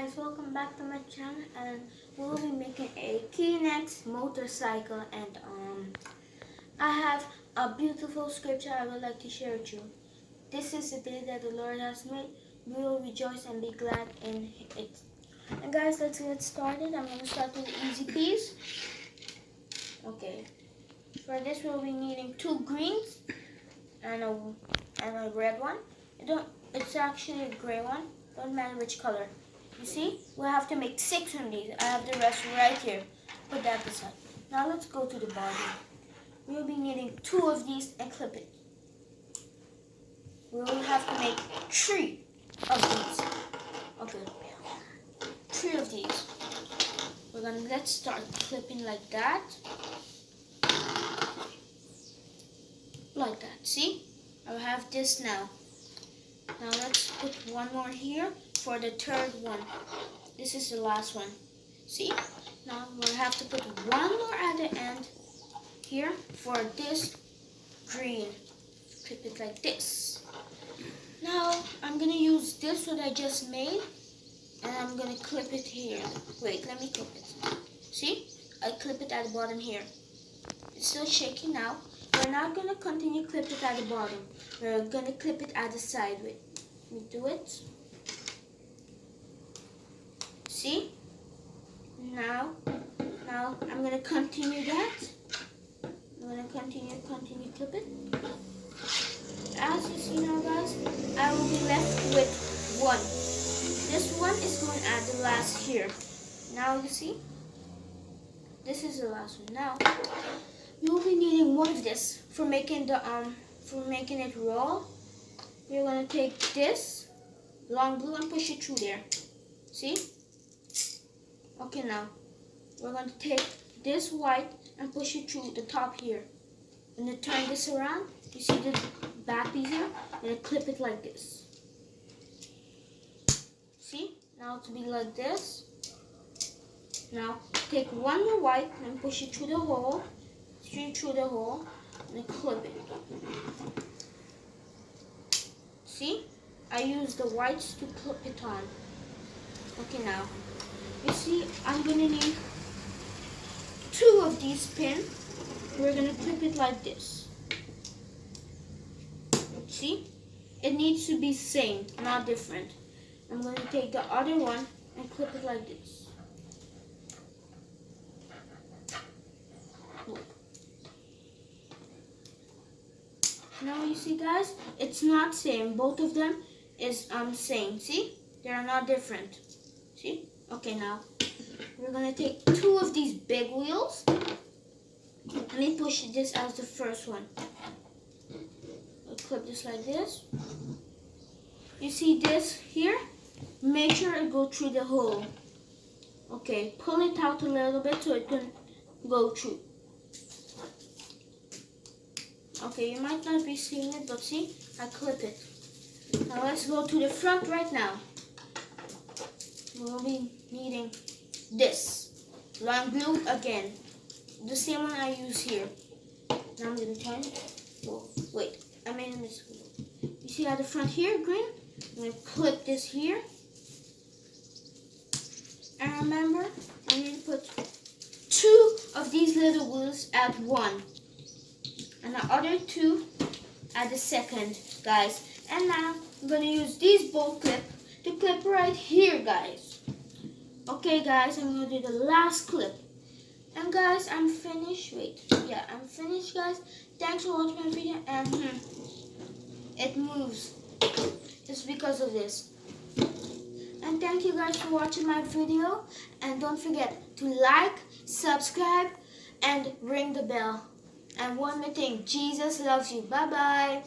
guys, welcome back to my channel, and we'll be making a Kinex motorcycle, and I have a beautiful scripture I would like to share with you. This is the day that the Lord has made. We will rejoice and be glad in it. And guys, let's get started. I'm going to start with the easy piece. Okay, for this we'll be needing 2 greens and a red one. It's actually a gray one. Don't matter which color. You see, we'll have to make 6 of these. I have the rest right here. Put that aside. Now let's go to the body. We'll be needing 2 of these and clip it. We'll have to make 3 of these. Okay, 3 of these. Let's start clipping like that. Like that. See? I have this now. Now let's put one more here for the 3rd one. This is the last one. See? Now we'll have to put one more at the end here for this green. Clip it like this. Now I'm going to use this what I just made, and I'm going to clip it here. Wait, let me clip it. See? I clip it at the bottom here. It's still shaking now. We're not going to continue clip it at the bottom. We're going to clip it at the side. Wait, let me do it. See? Now I'm going to continue that. I'm going to continue clip it. As you see now, guys, I will be left with 1. This one is going at the last here. Now you see? This is the last one. Now you will be needing 1 of this for making it roll. You're gonna take this long glue and push it through there. See? Okay, now we're going to take this white and push it through the top here. I'm gonna turn this around. You see the back piece here? I'm gonna clip it like this. See? Now to be like this. Now take one more white and push it through the hole. Straight through the hole and clip it. See? I use the whites to clip it on. Okay, now you see I'm gonna need 2 of these pins. We're gonna clip it like this. See? It needs to be same, not different. I'm gonna take the other one and clip it like this. Now you see, guys, it's not same. Both of them is same. See? They are not different. See? Okay, now we're gonna take 2 of these big wheels and then push this as the first one. We'll clip this like this. You see this here? Make sure it goes through the hole. Okay, pull it out a little bit so it can go through. Okay, you might not be seeing it, but see, I clip it. Now let's go to the front right now. We'll be needing this. Long glue again. The same one I use here. Now I'm going to turn it. Oh, wait, I made a mistake. You see at the front here, green? I'm going to clip this here. And remember, I need to put 2 of these little wheels at one. And the other 2 at the second, guys. And now I'm going to use these bolt clips to clip right here, guys. Okay, guys, I'm going to do the last clip. And guys, I'm finished. Wait, yeah, I'm finished, guys. Thanks for watching my video. And it moves. It's because of this. And thank you guys for watching my video. And don't forget to like, subscribe, and ring the bell. And one more thing, Jesus loves you. Bye-bye.